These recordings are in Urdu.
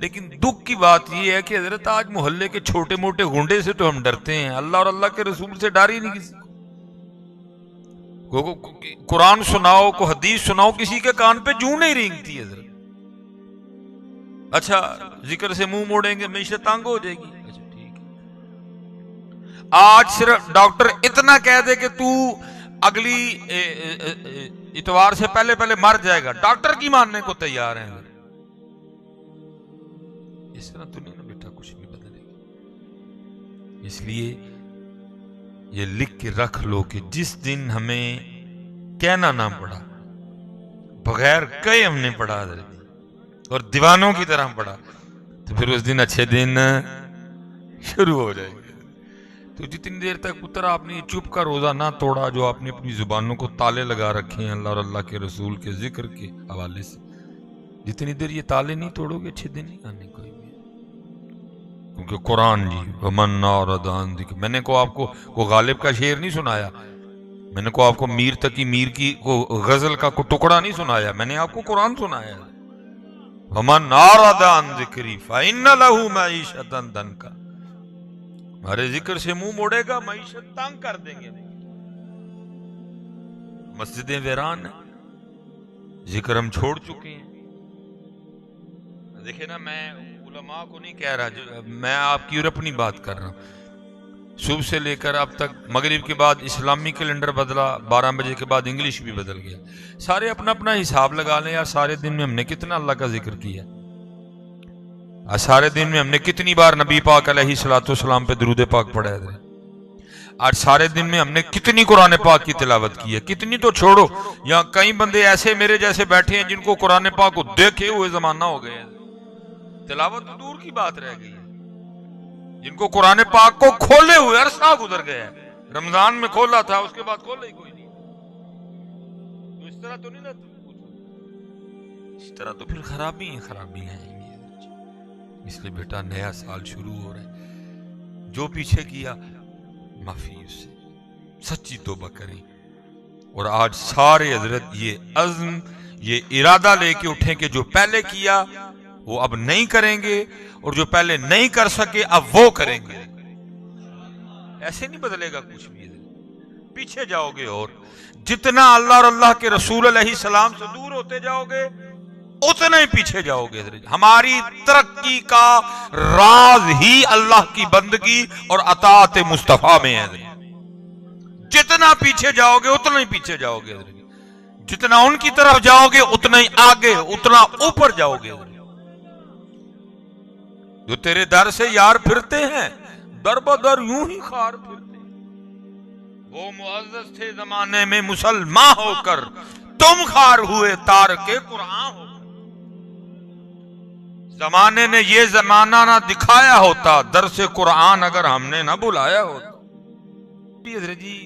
لیکن دکھ کی بات یہ ہے کہ حضرت آج محلے کے چھوٹے موٹے گنڈے سے تو ہم ڈرتے ہیں، اللہ اور اللہ کے رسول سے ڈر ہی نہیں کسی کو۔ قرآن سناؤ، کو حدیث سناؤ، کسی کے کان پہ جوں نہیں رینگتی حضرت۔ اچھا ذکر سے منہ موڑیں گے معیشت تنگ ہو جائے گی، اچھا ٹھیک ہے۔ آج صرف ڈاکٹر اتنا کہہ دے کہ تو اگلی اتوار سے پہلے مر جائے گا، ڈاکٹر کی ماننے کو تیار ہیں۔ اس طرح تو نہیں نا بیٹا کچھ بھی بدلے گا۔ اس لیے یہ لکھ کے رکھ لو کہ جس دن ہمیں کہنا نہ پڑا، بغیر کہے ہم نے پڑھا اور دیوانوں کی طرح پڑھا، تو پھر اس دن اچھے دن شروع ہو جائے گے۔ تو جتنی دیر تک پتر آپ نے چپ کا روزہ نہ توڑا، جو آپ نے اپنی زبانوں کو تالے لگا رکھے ہیں اللہ اور اللہ کے رسول کے ذکر کے حوالے سے، جتنی دیر یہ تالے نہیں توڑو گے اچھے دن نہیں آنے کوئی بھی۔ کیونکہ قرآن جی ومن اعرض عن ذکر، میں نے کو آپ کو غالب کا شعر نہیں سنایا، میں نے کو آپ کو میر تقی میر کی کو غزل کا کو ٹکڑا نہیں سنایا، میں نے آپ کو قرآن سنایا۔ ومن اعرض عن ذکری فإن له معیشۃ ضنکا، ہمارے ذکر سے منہ موڑے گا معیشت تنگ کر دیں گے۔ مسجدیں ویران ہیں، ذکر ہم چھوڑ چکے ہیں۔ دیکھیں نا، میں علماء کو نہیں کہہ رہا، میں آپ کی اور اپنی بات کر رہا ہوں۔ صبح سے لے کر اب تک مغرب کے بعد اسلامی کیلنڈر بدلا، 12 بجے کے بعد انگلش بھی بدل گیا، سارے اپنا اپنا حساب لگا لیں یار، سارے دن میں ہم نے کتنا اللہ کا ذکر کیا، سارے دن میں ہم نے کتنی بار نبی پاک علیہ الصلوۃ والسلام پہ درود پاک پڑھا ہے، آج سارے دن میں ہم نے کتنی قرآن پاک کی تلاوت کی ہے، کتنی تو چھوڑو، یہاں کئی بندے ایسے میرے جیسے بیٹھے ہیں جن کو قرآن پاک کو دیکھے ہوئے زمانہ ہو گئے ہیں، تلاوت تو دور کی بات رہ گئی ہے، جن کو قرآن پاک کو کھولے ہوئے عرصہ گزر گیا ہے، رمضان میں کھولا تھا اس کے بعد کھولا ہی کوئی نہیں، تو اس طرح تو نہیں نا، اس طرح تو پھر خرابی آئیں گی۔ اس لیے بیٹا نیا سال شروع ہو رہا ہے، جو پیچھے کیا معافی اس سے، سچی توبہ کریں، اور آج سارے حضرت یہ عزم یہ ارادہ لے کے اٹھیں کہ جو پہلے کیا وہ اب نہیں کریں گے، اور جو پہلے نہیں کر سکے اب وہ کریں گے۔ ایسے نہیں بدلے گا کچھ بھی، پیچھے جاؤ گے، اور جتنا اللہ اور اللہ کے رسول علیہ السلام سے دور ہوتے جاؤ گے اتنا ہی پیچھے جاؤ گے۔ ہماری ترقی کا راز ہی اللہ کی بندگی اور اطاعت مصطفیٰ میں ہے، جتنا پیچھے جاؤ گے اتنا ہی پیچھے جاؤ گے، جتنا ان کی طرف جاؤ گے اتنا ہی آگے، اتنا اوپر جاؤ گے۔ جو تیرے در سے یار پھرتے ہیں در بدر یوں ہی خار پھرتے ہیں، وہ معزز تھے زمانے میں مسلمان ہو کر، تم خار ہوئے تارک قرآن ہو کر۔ زمانے نے یہ زمانہ نہ دکھایا ہوتا، درس قرآن اگر ہم نے نہ بلایا ہوتا۔ حضرت جی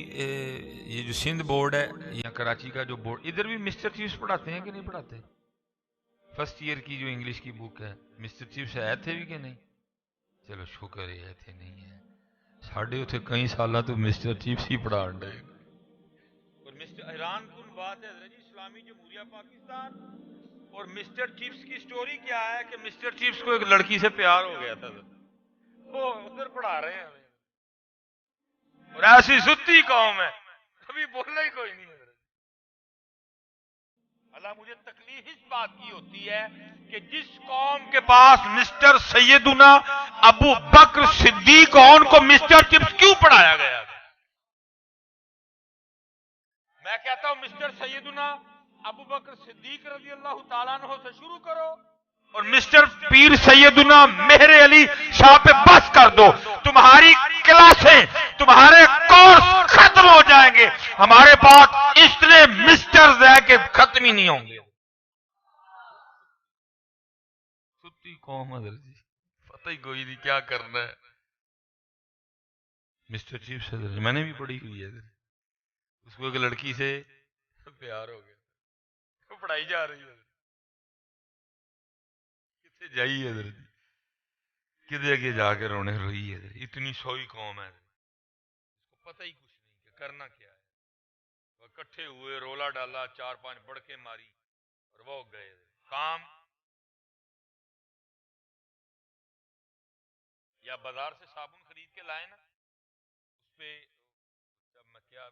یہ جو سندھ بورڈ ہے یا کراچی کا جو بورڈ، ادھر بھی مسٹر چیفز پڑھاتے ہیں کہ نہیں پڑھاتے؟ فرسٹ ایئر کی جو انگلش کی بک ہے، مسٹر چیفز آئے تھے بھی کہ نہیں؟ چلو شکر ہے تھے نہیں ہے، ساڑھے اتنے کئی سالہ تو مسٹر چیفز ہی پڑھا رہے۔ اور مسٹر حیران کن بات ہے حضرت جی، اسلامی جمہوریہ پاکستان اور مسٹر چیفز کی سٹوری کیا ہے کہ مسٹر چیفز کو ایک لڑکی سے پیار ہو گیا تھا، وہ ادھر پڑھا رہے ہیں ہمیں، اور ایسی ستی قوم ہے کبھی بولنا ہی کوئی نہیں ہے۔ اللہ مجھے تکلیف اس بات کی ہوتی ہے کہ جس قوم کے پاس مسٹر سیدنا ابو بکر صدیق ہو، ان کو مسٹر چیفز کیوں پڑھایا گیا؟ میں کہتا ہوں مسٹر سیدنا ابو بکر صدیق رضی اللہ تعالیٰ عنہ سے شروع کرو، اور مسٹر پیر سیدنا مہر علی شاہ پہ بس کر دو، تمہاری کلاسیں تمہارے کورس ختم ہو جائیں گے۔ ہمارے پاس اتنے مسٹرز ہیں کہ ختم ہی نہیں ہوں گے۔ ستی قوم حضرت جی، پتہ ہی کوئی نہیں کیا کرنا ہے۔ مسٹر چیف سے میں نے بھی پڑھی ہوئی ہے، اس کو ایک لڑکی سے پیار ہو گیا، وہ پڑھائی جا رہی ہے، کتنے جائی ہے حضرت، کدھر آگے جا کے رونے روئی ہے، اتنی سوئی قوم ہے، اس کو پتہ ہی کچھ نہیں کہ کرنا کیا ہے۔ وہ اکٹھے ہوئے، رولا ڈالا، 4-5 بڑکے ماری اور وہ گئے کام یا بازار سے صابن خرید کے لائے نا، اس پہ جب میں کیا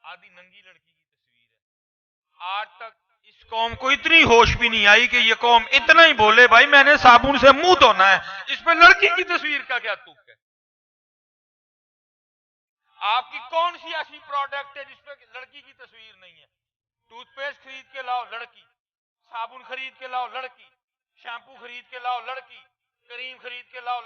آدھی ننگی لڑکی کی تصویر ہے. آج تک اس قوم کو اتنی ہوش بھی نہیں آئی کہ یہ قوم اتنا ہی بولے بھائی میں نے صابن سے منہ دھونا ہے، اس پہ لڑکی کی تصویر کا کیا تک ہے؟ آپ کی کون سی ایسی پروڈکٹ ہے جس پہ لڑکی کی تصویر نہیں ہے؟ ٹوتھ پیسٹ خرید کے لاؤ لڑکی، صابن خرید کے لاؤ لڑکی، شیمپو خرید کے لاؤ لڑکی، کریم خرید کے لاؤ